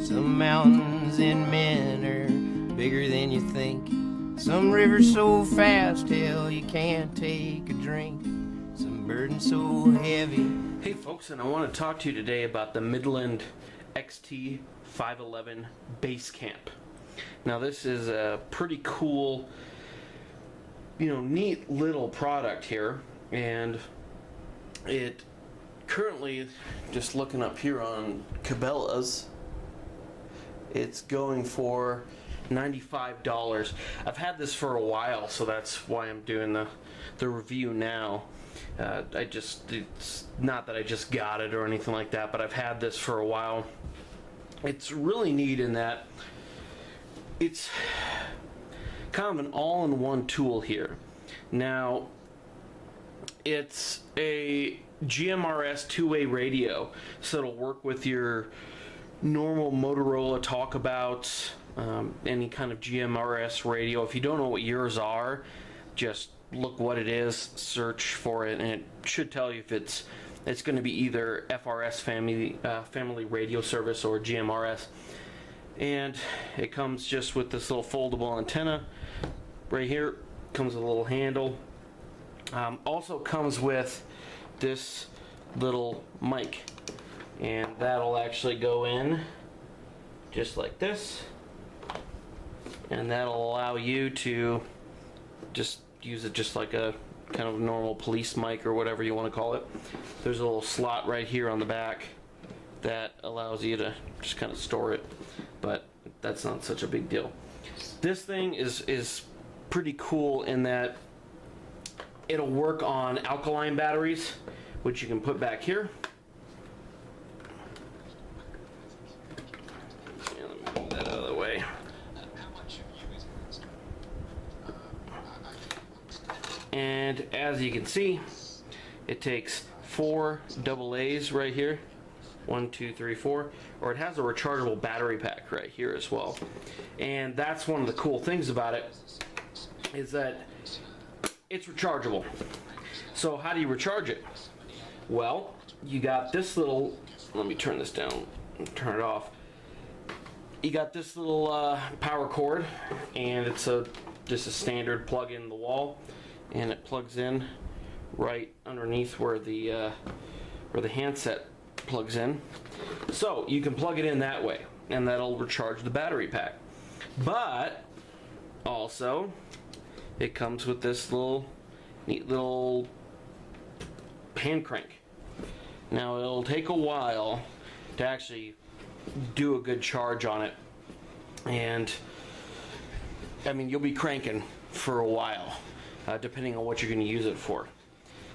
Some mountains and men are bigger than you think. Some rivers so fast, hell, you can't take a drink. Some burdens so heavy. Hey folks, and I want to talk to you today about the Midland XT511 Base Camp. Now this is a pretty cool, neat little product here, and it currently, just looking up here on Cabela's, it's going for $95. I've had this for a while, so that's why I'm doing the review now. It's not that I just got it or anything like that, but I've had this for a while. It's really neat in that it's kind of an all-in-one tool here. Now, it's a GMRS two-way radio, so it'll work with your normal Motorola talkabouts, any kind of GMRS radio. If you don't know what yours are, just look what it is, search for it, and it should tell you if it's going to be either FRS family radio service or GMRS. And it comes just with this little foldable antenna right here. Comes with a little handle. Also comes with this little mic, and that'll actually go in just like this, and that'll allow you to just use it just like a kind of normal police mic or whatever you want to call it. There's a little slot right here on the back that allows you to just kind of store it, but that's not such a big deal. This thing is pretty cool in that it'll work on alkaline batteries, which you can put back here. Yeah, let me move that out of the way. And as you can see, it takes 4 AA's right here. 1, 2, 3, 4. Or it has a rechargeable battery pack right here as well. And that's one of the cool things about it, is that it's rechargeable. So how do you recharge it? Well, you got this little, let me turn this down and turn it off. You got this little power cord, and it's just a standard plug in the wall, and it plugs in right underneath where the handset plugs in. So you can plug it in that way, and that'll recharge the battery pack. But also, it comes with this neat little hand crank. Now it'll take a while to actually do a good charge on it, and I mean, you'll be cranking for a while, depending on what you're going to use it for.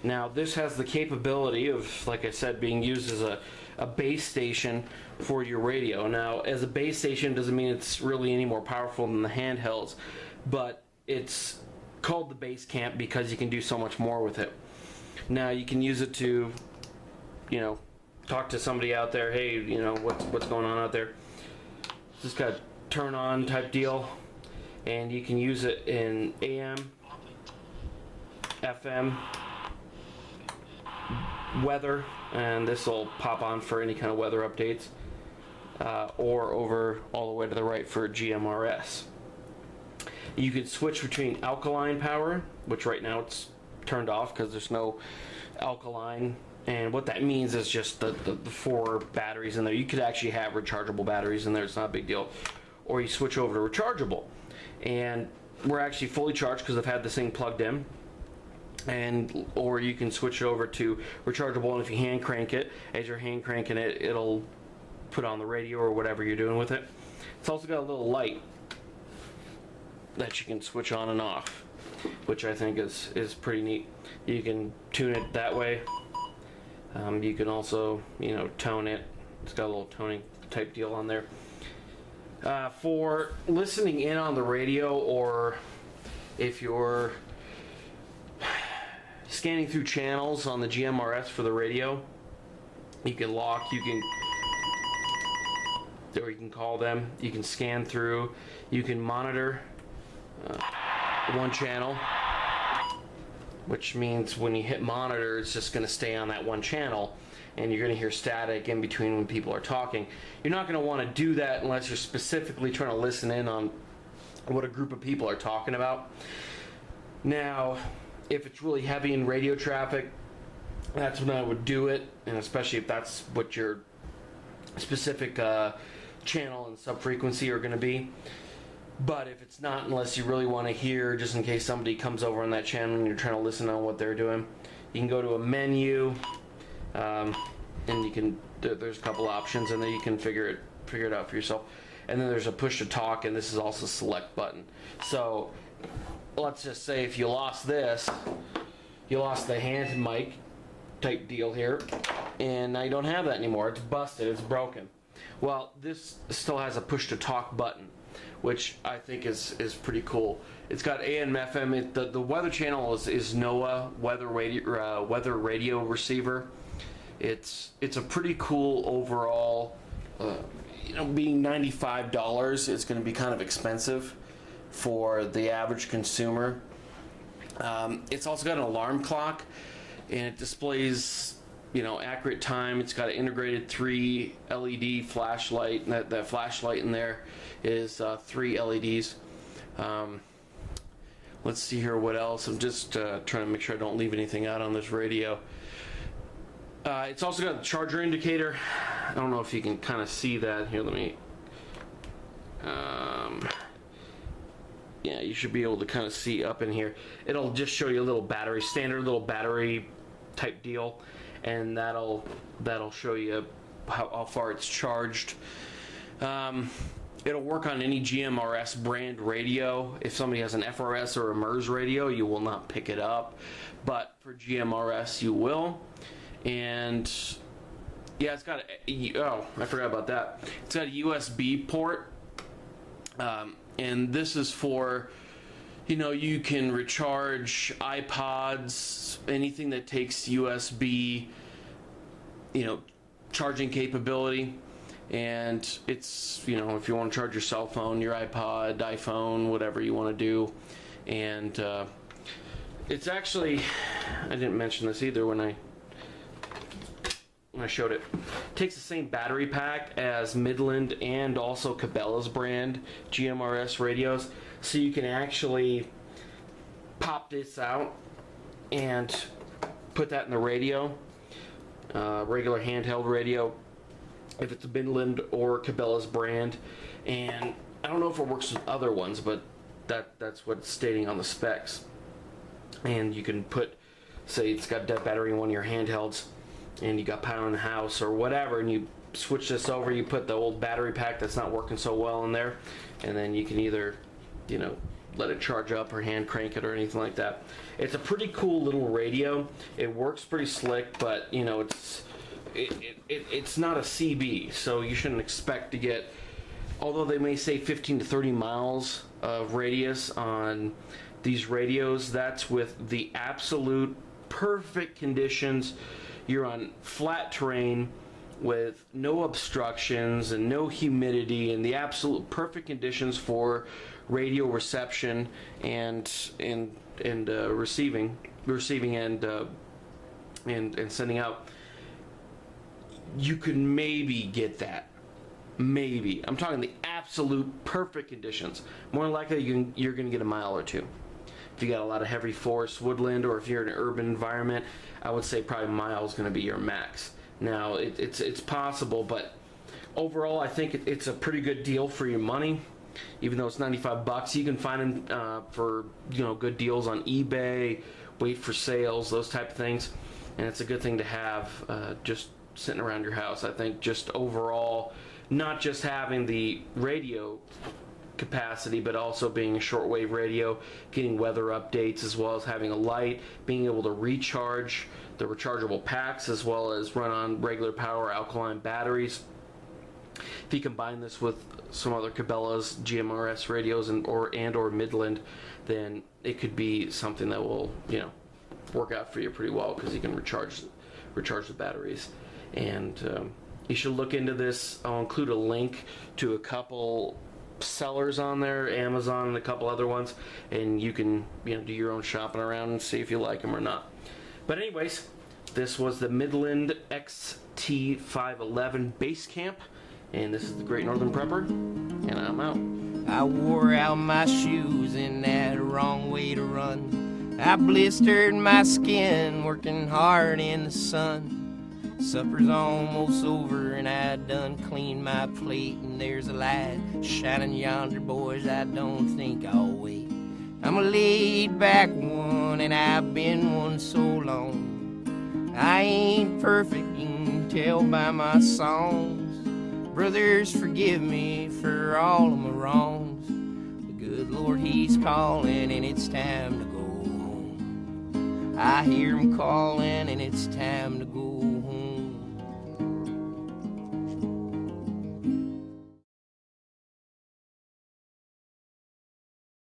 Now this has the capability of, like I said, being used as a base station for your radio. Now, as a base station doesn't mean it's really any more powerful than the handhelds, but it's called the Base Camp because you can do so much more with it. Now you can use it to, talk to somebody out there. Hey, what's going on out there? Just got a turn on type deal, and you can use it in AM, FM, weather, and this will pop on for any kind of weather updates, or over all the way to the right for GMRS. You could switch between alkaline power, which right now it's turned off because there's no alkaline, and what that means is just the 4 batteries in there. You could actually have rechargeable batteries in there, it's not a big deal. Or you switch over to rechargeable, and we're actually fully charged because I've had this thing plugged in. Or you can switch it over to rechargeable, and if you hand crank it, as you're hand cranking it, it'll put on the radio or whatever you're doing with it. It's also got a little light that you can switch on and off, which I think is pretty neat. You can tune it that way. You can also, tone it. It's got a little toning type deal on there. For listening in on the radio, or if you're scanning through channels on the GMRS for the radio, you can lock, or you can call them, you can scan through, you can monitor one channel, which means when you hit monitor, it's just going to stay on that one channel, and you're going to hear static in between when people are talking. You're not going to want to do that unless you're specifically trying to listen in on what a group of people are talking about. Now, if it's really heavy in radio traffic, that's when I would do it, and especially if that's what your specific channel and subfrequency are going to be. But if it's not, unless you really want to hear, just in case somebody comes over on that channel and you're trying to listen on what they're doing, you can go to a menu, and you can. There's a couple options, and then you can figure it out for yourself. And then there's a push to talk, and this is also a select button. So let's just say if you lost this, you lost the hand mic type deal here, and now you don't have that anymore. It's busted. It's broken. Well, this still has a push to talk button, which I think is pretty cool. It's got AM, FM. The weather channel is NOAA weather radio receiver. It's a pretty cool overall. Being $95, it's going to be kind of expensive for the average consumer. It's also got an alarm clock, and it displays accurate time. It's got an integrated 3 LED flashlight, and that flashlight in there is 3 LEDs. Let's see here what else. I'm just trying to make sure I don't leave anything out on this radio. It's also got a charger indicator. I don't know if you can kind of see that. Here, let me... yeah, you should be able to kind of see up in here. It'll just show you a little battery, standard little battery type deal, and that'll show you how far it's charged. It'll work on any GMRS brand radio. If somebody has an FRS or a MERS radio, you will not pick it up, but for GMRS you will. And yeah, it's got I forgot about that. It's got a USB port, and this is for, you can recharge iPods, anything that takes USB, charging capability. And it's, if you want to charge your cell phone, your iPod, iPhone, whatever you want to do. And it's actually, I didn't mention this either when I showed it. It takes the same battery pack as Midland and also Cabela's brand GMRS radios, so you can actually pop this out and put that in the radio, regular handheld radio, if it's a Midland or Cabela's brand. And I don't know if it works with other ones, but that's what's stating on the specs. And you can put, say it's got dead battery in one of your handhelds, and you got power in the house or whatever, and you switch this over, you put the old battery pack that's not working so well in there, and then you can either let it charge up or hand crank it or anything like that. It's a pretty cool little radio. It works pretty slick, but it's not a CB, so you shouldn't expect to get, although they may say 15 to 30 miles of radius on these radios, that's with the absolute perfect conditions. You're on flat terrain with no obstructions and no humidity, and the absolute perfect conditions for radio reception and receiving and sending out. You could maybe get that. Maybe. I'm talking the absolute perfect conditions. More likely you're going to get a mile or two. If you got a lot of heavy forest woodland, or if you're in an urban environment, I would say probably a mile is going to be your max. Now, it's possible, but overall I think it's a pretty good deal for your money. Even though it's $95, you can find them for good deals on eBay, wait for sales, those type of things. And it's a good thing to have just sitting around your house. I think just overall, not just having the radio capacity, but also being a shortwave radio, getting weather updates, as well as having a light, being able to recharge the rechargeable packs, as well as run on regular power alkaline batteries. If you combine this with some other Cabela's GMRS radios and or Midland, then it could be something that will work out for you pretty well, because you can recharge the batteries. And you should look into this. I'll include a link to a couple sellers on there, Amazon and a couple other ones, and you can do your own shopping around and see if you like them or not. But anyways, This was the Midland XT511 Base Camp, and this is the Great Northern Prepper, and I'm out. I wore out my shoes in that wrong way to run. I blistered my skin working hard in the sun. Supper's almost over and I done cleaned my plate, and there's a light shining yonder, boys, I don't think I'll wait. I'm a laid back one and I've been one so long. I ain't perfect, you can tell by my songs. Brothers, forgive me for all of my wrongs. The good Lord, He's calling and it's time to go home. I hear Him calling and it's time to go